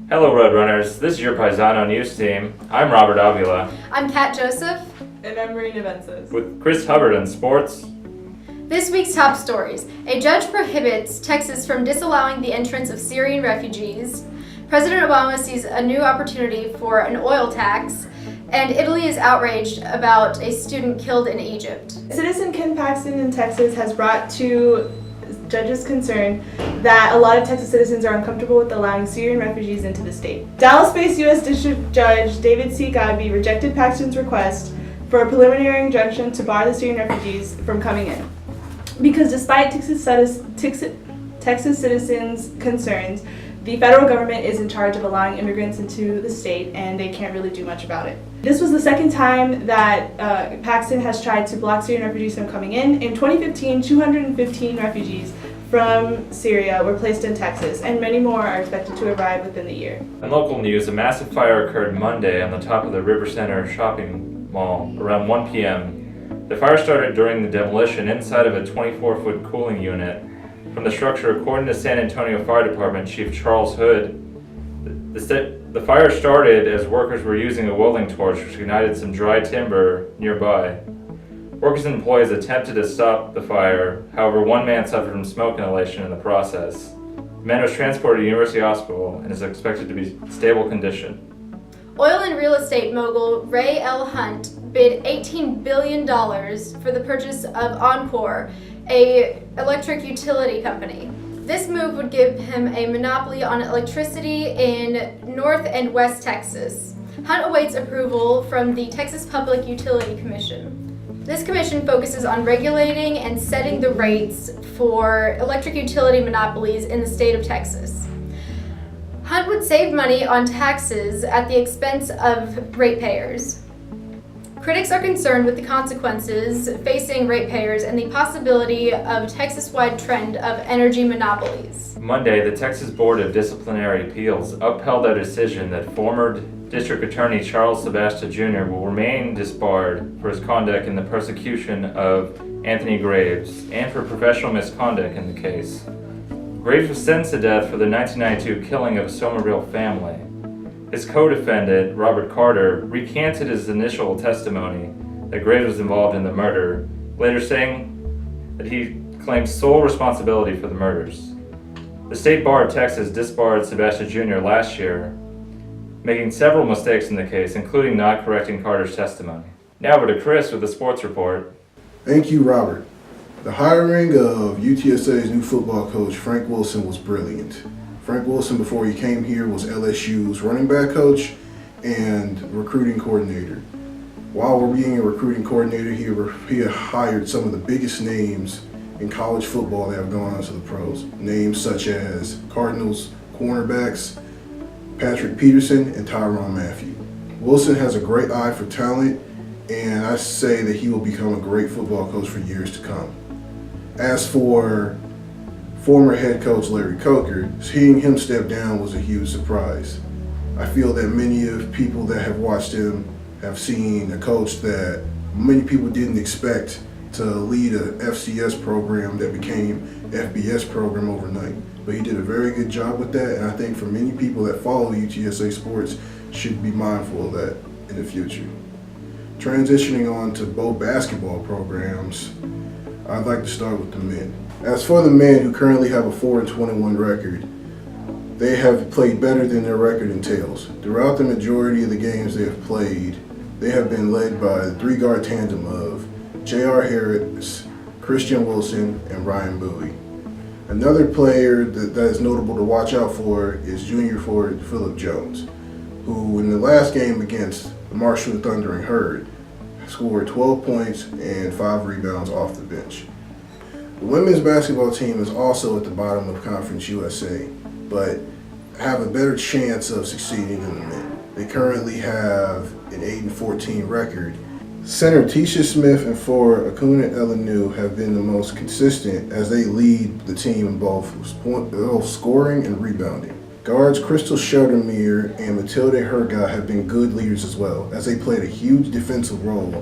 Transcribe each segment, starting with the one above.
Hello Roadrunners, this is your Paisano news team. I'm Robert Avila. I'm Kat Joseph. And I'm Marina Vences. With Chris Hubbard on sports. This week's top stories. A judge prohibits Texas from disallowing the entrance of Syrian refugees. President Obama sees a new opportunity for an oil tax. And Italy is outraged about a student killed in Egypt. Citizen Ken Paxton in Texas has brought to judges' concern that a lot of Texas citizens are uncomfortable with allowing Syrian refugees into the state. Dallas-based U.S. District Judge David C. Godby rejected Paxton's request for a preliminary injunction to bar the Syrian refugees from coming in. Because despite Texas citizens' concerns, the federal government is in charge of allowing immigrants into the state, and they can't really do much about it. This was the second time that Paxton has tried to block Syrian refugees from coming in. In 2015, 215 refugees from Syria were placed in Texas, and many more are expected to arrive within the year. In local news, a massive fire occurred Monday on the top of the River Center shopping mall around 1 p.m. The fire started during the demolition inside of a 24-foot cooling unit from the structure, according to San Antonio Fire Department Chief Charles Hood. The fire started as workers were using a welding torch which ignited some dry timber nearby. Workers and employees attempted to stop the fire. However, one man suffered from smoke inhalation in the process. The man was transported to University Hospital and is expected to be in stable condition. Oil and real estate mogul Ray L. Hunt bid $18 billion for the purchase of Oncor, an electric utility company. This move would give him a monopoly on electricity in North and West Texas. Hunt awaits approval from the Texas Public Utility Commission. This commission focuses on regulating and setting the rates for electric utility monopolies in the state of Texas. Hunt would save money on taxes at the expense of ratepayers. Critics are concerned with the consequences facing ratepayers and the possibility of a Texas-wide trend of energy monopolies. Monday, the Texas Board of Disciplinary Appeals upheld a decision that former District Attorney Charles Sebastian Jr. will remain disbarred for his conduct in the persecution of Anthony Graves and for professional misconduct in the case. Graves was sentenced to death for the 1992 killing of a Somerville family. His co-defendant, Robert Carter, recanted his initial testimony that Graves was involved in the murder, later saying that he claimed sole responsibility for the murders. The State Bar of Texas disbarred Sebastian Jr. last year, making several mistakes in the case, including not correcting Carter's testimony. Now over to Chris with the sports report. Thank you, Robert. The hiring of UTSA's new football coach, Frank Wilson, was brilliant. Frank Wilson, before he came here, was LSU's running back coach and recruiting coordinator. While we're being a recruiting coordinator, he hired some of the biggest names in college football that have gone on to the pros. Names such as Cardinals cornerbacks Patrick Peterson and Tyrann Mathieu. Wilson has a great eye for talent, and I say that he will become a great football coach for years to come. As for former head coach Larry Coker, seeing him step down was a huge surprise. I feel that many of people that have watched him have seen a coach that many people didn't expect to lead a FCS program that became FBS program overnight. But he did a very good job with that, and I think for many people that follow UTSA sports should be mindful of that in the future. Transitioning on to both basketball programs, I'd like to start with the men. As for the men who currently have a 4-21 record, they have played better than their record entails. Throughout the majority of the games they have played, they have been led by the three-guard tandem of J.R. Harris, Christian Wilson, and Ryan Bowie. Another player that is notable to watch out for is junior forward Phillip Jones, who in the last game against the Marshall Thundering Herd scored 12 points and 5 rebounds off the bench. The women's basketball team is also at the bottom of Conference USA, but have a better chance of succeeding than the men. They currently have an 8-14 record. Center Tisha Smith and forward Akuna Elenu have been the most consistent as they lead the team in both scoring and rebounding. Guards Crystal Sheldermere and Matilda Herga have been good leaders as well, as they played a huge defensive role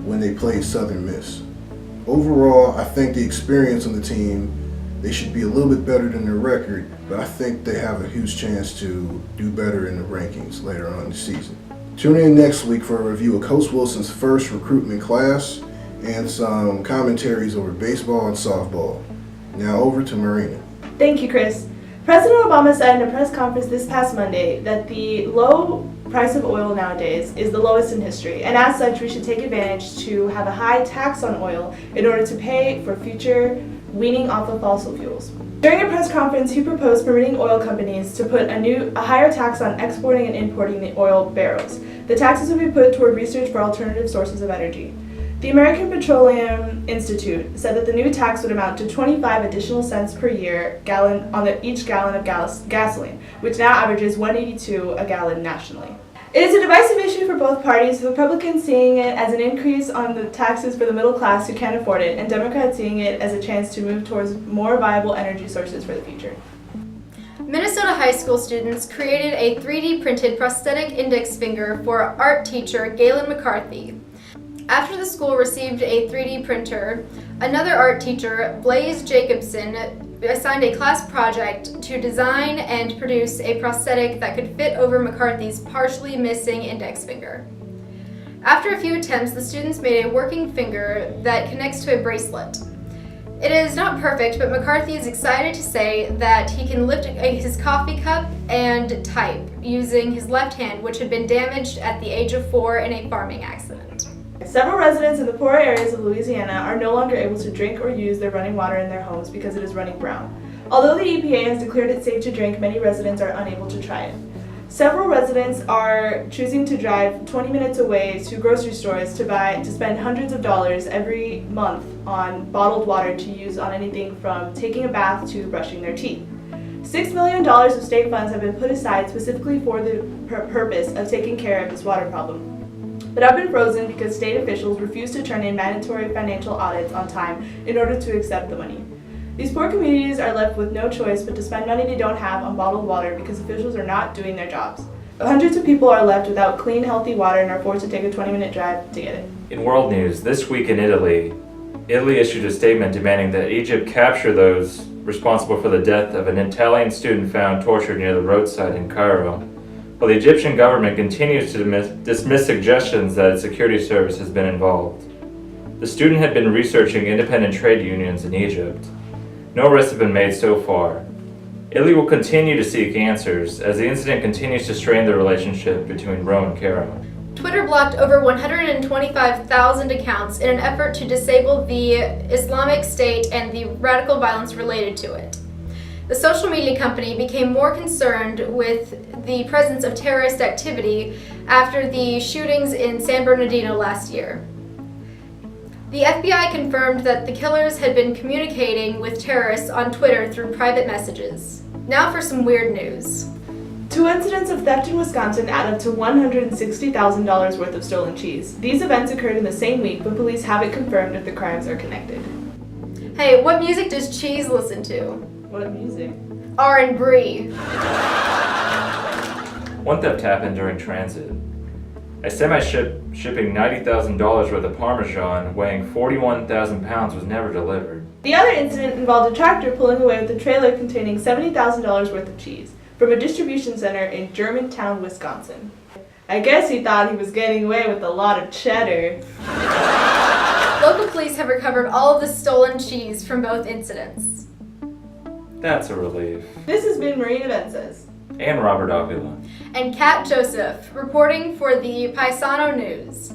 when they played Southern Miss. Overall, I think the experience on the team They should be a little bit better than their record, but I think they have a huge chance to do better in the rankings later on in the season. Tune in next week for a review of Coach Wilson's first recruitment class and some commentaries over baseball and softball. Now over to Marina. Thank you, Chris. President Obama said in a press conference this past Monday that the low price of oil nowadays is the lowest in history, and as such we should take advantage to have a high tax on oil in order to pay for future weaning off of fossil fuels. During a press conference, he proposed permitting oil companies to put a higher tax on exporting and importing the oil barrels. The taxes would be put toward research for alternative sources of energy. The American Petroleum Institute said that the new tax would amount to 25 additional cents per year gallon on each gallon of gasoline, which now averages $1.82 a gallon nationally. It is a divisive issue for both parties, with Republicans seeing it as an increase on the taxes for the middle class who can't afford it, and Democrats seeing it as a chance to move towards more viable energy sources for the future. Minnesota high school students created a 3D printed prosthetic index finger for art teacher Galen McCarthy. After the school received a 3D printer, another art teacher, Blaze Jacobson, assigned a class project to design and produce a prosthetic that could fit over McCarthy's partially missing index finger. After a few attempts, the students made a working finger that connects to a bracelet. It is not perfect, but McCarthy is excited to say that he can lift his coffee cup and type using his left hand, which had been damaged at the age of 4 in a farming accident. Several residents in the poorer areas of Louisiana are no longer able to drink or use their running water in their homes because it is running brown. Although the EPA has declared it safe to drink, many residents are unable to try it. Several residents are choosing to drive 20 minutes away to grocery stores to spend hundreds of dollars every month on bottled water to use on anything from taking a bath to brushing their teeth. $6 million of state funds have been put aside specifically for the purpose of taking care of this water problem, but have been frozen because state officials refuse to turn in mandatory financial audits on time in order to accept the money. These poor communities are left with no choice but to spend money they don't have on bottled water because officials are not doing their jobs. Hundreds of people are left without clean, healthy water and are forced to take a 20-minute drive to get it. In world news, this week in Italy issued a statement demanding that Egypt capture those responsible for the death of an Italian student found tortured near the roadside in Cairo. While the Egyptian government continues to dismiss suggestions that its security service has been involved. The student had been researching independent trade unions in Egypt. No arrests have been made so far. Italy will continue to seek answers as the incident continues to strain the relationship between Rome and Cairo. Twitter blocked over 125,000 accounts in an effort to disable the Islamic State and the radical violence related to it. The social media company became more concerned with the presence of terrorist activity after the shootings in San Bernardino last year. The FBI confirmed that the killers had been communicating with terrorists on Twitter through private messages. Now for some weird news. 2 incidents of theft in Wisconsin add up to $160,000 worth of stolen cheese. These events occurred in the same week, but police haven't confirmed if the crimes are connected. Hey, what music does Cheese listen to? What music? R&B. One theft happened during transit. A semi-ship shipping $90,000 worth of Parmesan weighing 41,000 pounds was never delivered. The other incident involved a tractor pulling away with a trailer containing $70,000 worth of cheese from a distribution center in Germantown, Wisconsin. I guess he thought he was getting away with a lot of cheddar. Local police have recovered all of the stolen cheese from both incidents. That's a relief. This has been Marina Vences. And Robert Avila. And Kat Joseph, reporting for the Paisano News.